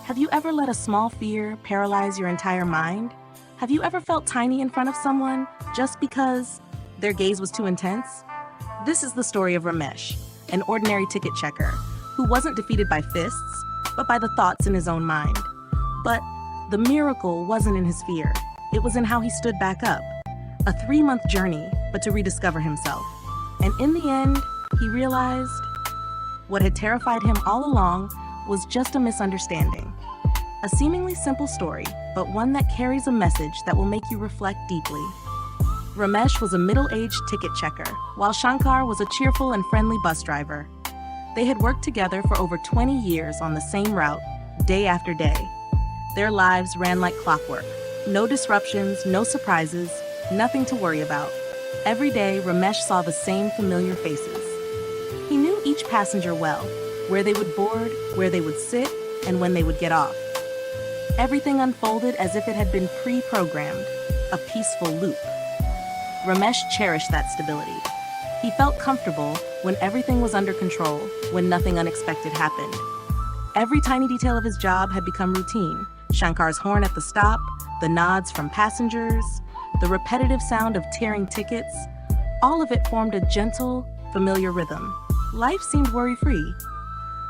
Have you ever let a small fear paralyze your entire mind? Have you ever felt tiny in front of someone just because their gaze was too intense? This is the story of Ramesh, an ordinary ticket checker who wasn't defeated by fists, but by the thoughts in his own mind. But the miracle wasn't in his fear. It was in how he stood back up. A 3-month journey, but to rediscover himself. And in the end, he realized what had terrified him all along was just a misunderstanding. A seemingly simple story, but one that carries a message that will make you reflect deeply. Ramesh was a middle-aged ticket checker, while Shankar was a cheerful and friendly bus driver. They had worked together for over 20 years on the same route, day after day. Their lives ran like clockwork. No disruptions, no surprises, nothing to worry about. Every day, Ramesh saw the same familiar faces. He knew each passenger well, where they would board, where they would sit, and when they would get off. Everything unfolded as if it had been pre-programmed, a peaceful loop. Ramesh cherished that stability. He felt comfortable when everything was under control, when nothing unexpected happened. Every tiny detail of his job had become routine. Shankar's horn at the stop, the nods from passengers, the repetitive sound of tearing tickets, all of it formed a gentle, familiar rhythm. Life seemed worry-free.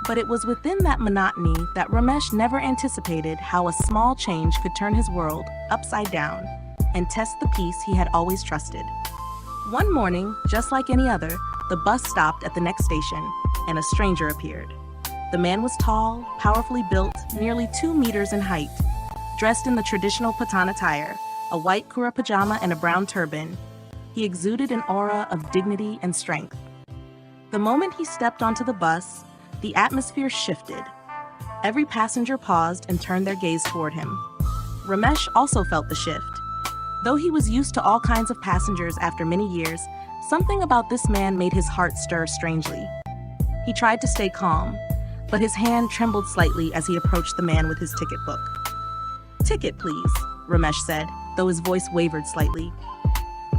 But it was within that monotony that Ramesh never anticipated how a small change could turn his world upside down and test the peace he had always trusted. One morning, just like any other, the bus stopped at the next station, and a stranger appeared. The man was tall, powerfully built, nearly 2 meters in height. Dressed in the traditional Pathan attire, a white kura pajama and a brown turban, he exuded an aura of dignity and strength. The moment he stepped onto the bus, the atmosphere shifted. Every passenger paused and turned their gaze toward him. Ramesh also felt the shift. Though he was used to all kinds of passengers after many years, something about this man made his heart stir strangely. He tried to stay calm, but his hand trembled slightly as he approached the man with his ticket book. "Ticket, please," Ramesh said, though his voice wavered slightly.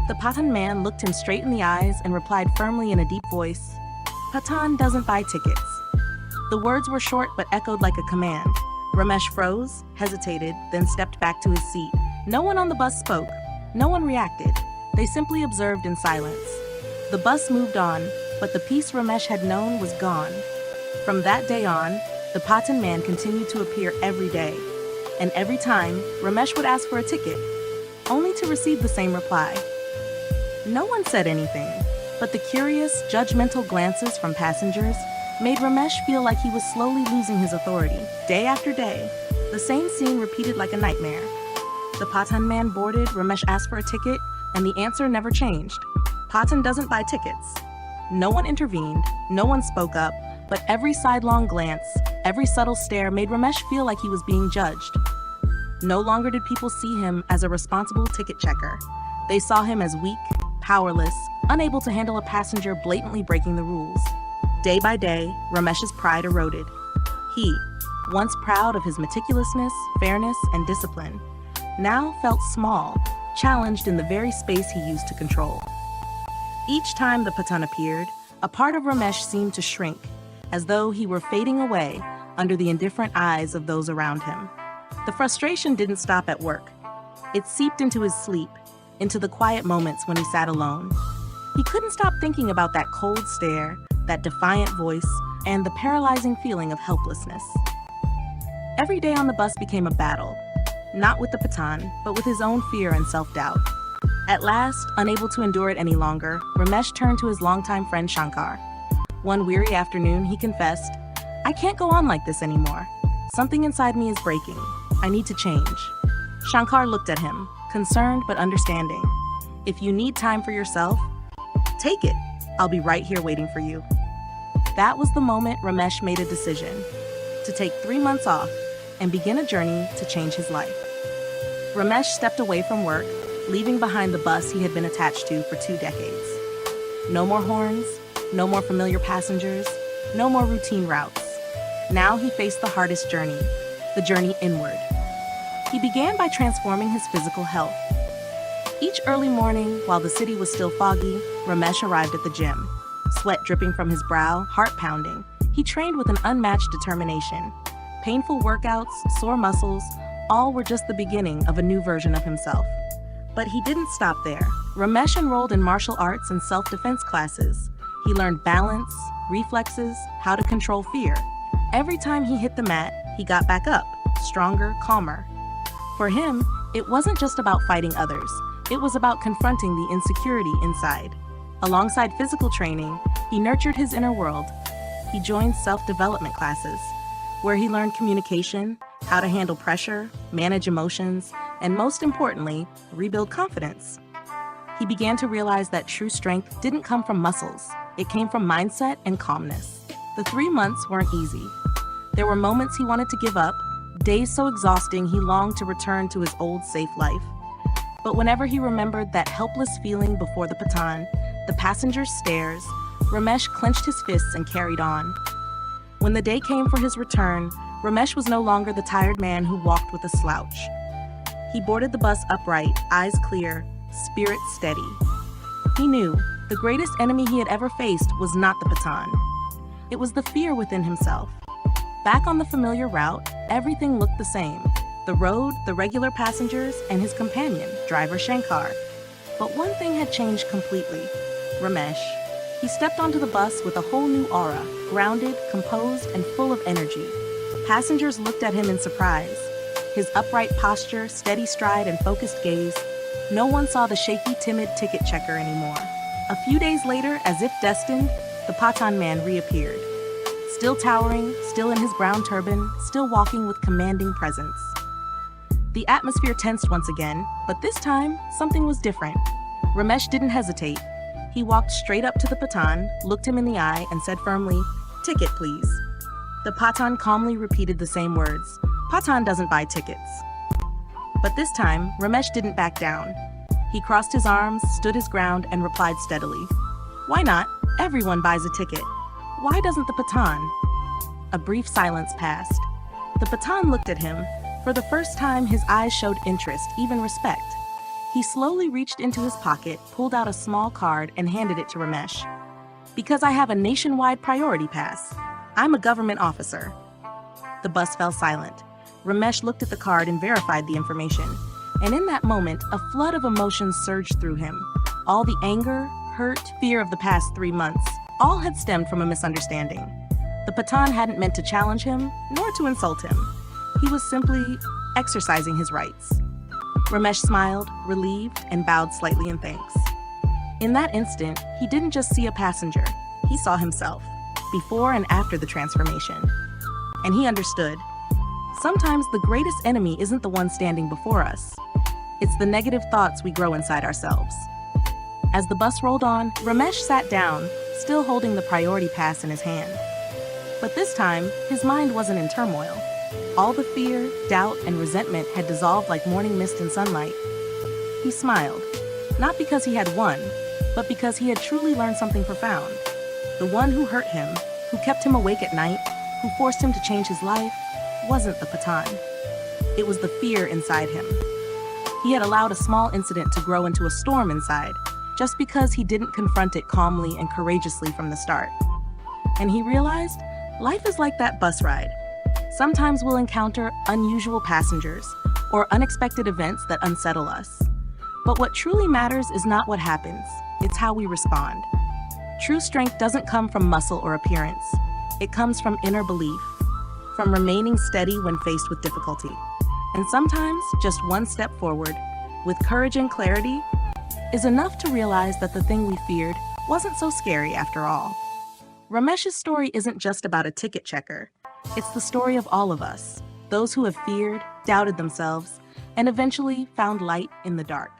The Pathan man looked him straight in the eyes and replied firmly in a deep voice, "Pathan doesn't buy tickets." The words were short but echoed like a command. Ramesh froze, hesitated, then stepped back to his seat. No one on the bus spoke. No one reacted. They simply observed in silence. The bus moved on, but the peace Ramesh had known was gone. From that day on, the Pathan man continued to appear every day. And every time, Ramesh would ask for a ticket, only to receive the same reply. No one said anything, but the curious, judgmental glances from passengers made Ramesh feel like he was slowly losing his authority. Day after day, the same scene repeated like a nightmare. The Pathan man boarded, Ramesh asked for a ticket, and the answer never changed. Pathan doesn't buy tickets. No one intervened, no one spoke up, but every sidelong glance, every subtle stare made Ramesh feel like he was being judged. No longer did people see him as a responsible ticket checker. They saw him as weak, powerless, unable to handle a passenger blatantly breaking the rules. Day by day, Ramesh's pride eroded. He, once proud of his meticulousness, fairness, and discipline, now felt small, challenged in the very space he used to control. Each time the Pathan appeared, a part of Ramesh seemed to shrink, as though he were fading away under the indifferent eyes of those around him. The frustration didn't stop at work. It seeped into his sleep, into the quiet moments when he sat alone. He couldn't stop thinking about that cold stare, that defiant voice, and the paralyzing feeling of helplessness. Every day on the bus became a battle, not with the Pathan, but with his own fear and self-doubt. At last, unable to endure it any longer, Ramesh turned to his longtime friend Shankar. One weary afternoon, he confessed, "I can't go on like this anymore. Something inside me is breaking. I need to change." Shankar looked at him, concerned but understanding. "If you need time for yourself, take it. I'll be right here waiting for you." That was the moment Ramesh made a decision to take 3 months off and begin a journey to change his life. Ramesh stepped away from work, leaving behind the bus he had been attached to for 2 decades. No more horns, no more familiar passengers, no more routine routes. Now he faced the hardest journey, the journey inward. He began by transforming his physical health. Each early morning, while the city was still foggy, Ramesh arrived at the gym. Sweat dripping from his brow, heart pounding, he trained with an unmatched determination. Painful workouts, sore muscles, all were just the beginning of a new version of himself. But he didn't stop there. Ramesh enrolled in martial arts and self-defense classes. He learned balance, reflexes, how to control fear. Every time he hit the mat, he got back up, stronger, calmer. For him, it wasn't just about fighting others. It was about confronting the insecurity inside. Alongside physical training, he nurtured his inner world. He joined self-development classes, where he learned communication, how to handle pressure, manage emotions, and most importantly, rebuild confidence. He began to realize that true strength didn't come from muscles. It came from mindset and calmness. The 3 months weren't easy. There were moments he wanted to give up, days so exhausting he longed to return to his old safe life. But whenever he remembered that helpless feeling before the baton, the passenger's stares, Ramesh clenched his fists and carried on. When the day came for his return, Ramesh was no longer the tired man who walked with a slouch. He boarded the bus upright, eyes clear, spirit steady. He knew the greatest enemy he had ever faced was not the baton. It was the fear within himself. Back on the familiar route, everything looked the same. The road, the regular passengers, and his companion, driver Shankar. But one thing had changed completely. Ramesh. He stepped onto the bus with a whole new aura, grounded, composed, and full of energy. Passengers looked at him in surprise. His upright posture, steady stride, and focused gaze. No one saw the shaky, timid ticket checker anymore. A few days later, as if destined, the Patan man reappeared. Still towering, still in his brown turban, still walking with commanding presence. The atmosphere tensed once again, but this time, something was different. Ramesh didn't hesitate. He walked straight up to the Patan, looked him in the eye, and said firmly, "Ticket, please." The Patan calmly repeated the same words. Patan doesn't buy tickets. But this time, Ramesh didn't back down. He crossed his arms, stood his ground, and replied steadily, "Why not? Everyone buys a ticket. Why doesn't the Patan?" A brief silence passed. The Patan looked at him. For the first time, his eyes showed interest, even respect. He slowly reached into his pocket, pulled out a small card, and handed it to Ramesh. "Because I have a nationwide priority pass. I'm a government officer." The bus fell silent. Ramesh looked at the card and verified the information. And in that moment, a flood of emotions surged through him. All the anger, hurt, fear of the past 3 months, all had stemmed from a misunderstanding. The Patan hadn't meant to challenge him, nor to insult him. He was simply exercising his rights. Ramesh smiled, relieved, and bowed slightly in thanks. In that instant, he didn't just see a passenger, he saw himself, before and after the transformation. And he understood. Sometimes the greatest enemy isn't the one standing before us. It's the negative thoughts we grow inside ourselves. As the bus rolled on, Ramesh sat down, still holding the priority pass in his hand. But this time, his mind wasn't in turmoil. All the fear, doubt, and resentment had dissolved like morning mist in sunlight. He smiled, not because he had won, but because he had truly learned something profound. The one who hurt him, who kept him awake at night, who forced him to change his life, wasn't the Patan. It was the fear inside him. He had allowed a small incident to grow into a storm inside, just because he didn't confront it calmly and courageously from the start. And he realized, life is like that bus ride. Sometimes we'll encounter unusual passengers or unexpected events that unsettle us. But what truly matters is not what happens, it's how we respond. True strength doesn't come from muscle or appearance. It comes from inner belief, from remaining steady when faced with difficulty. And sometimes, just one step forward, with courage and clarity, is enough to realize that the thing we feared wasn't so scary after all. Ramesh's story isn't just about a ticket checker. It's the story of all of us, those who have feared, doubted themselves, and eventually found light in the dark.